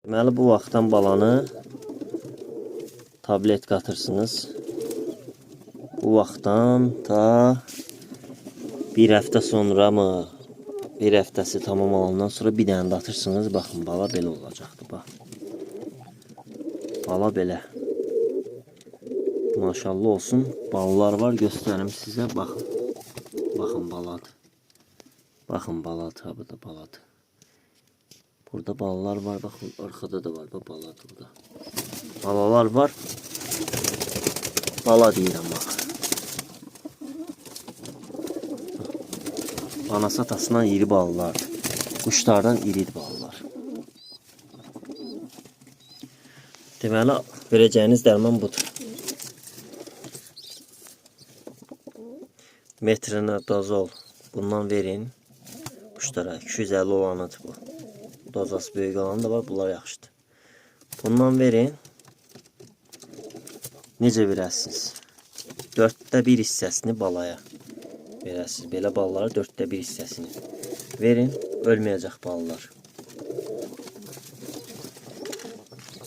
Deməli, bu vaxtdan balanı tablet qatırsınız. Bu vaxtdan ta bir həftə sonra mı, bir həftəsi tamam olandan sonra bir dənə də atırsınız. Baxın, bala belə olacaqdır. Bax. Bala belə. Maşallah olsun. Ballar var, göstərim sizə. Baxın. Baxın, baladır. Baxın, baladır. Ha, bu da baladır. Burada balalar var. Baxın, arxada da var. Bax, baladır burada. Balalar var. Bala deyirəm, bax. Anası atasından iri balalardır. Quşlardan iridir balalar. Deməli, verəcəyiniz dərman budur. Metrinə dozol bundan verin. Quşlara 250 olanıdır bu. Dozası böyük olanı da var, bunlar yaxşıdır. Bundan verin. Necə verəsiniz? 4də 1 hissəsini balaya verəsiniz. Belə ballara 4də 1 hissəsini verin. Ölməyəcək balalar.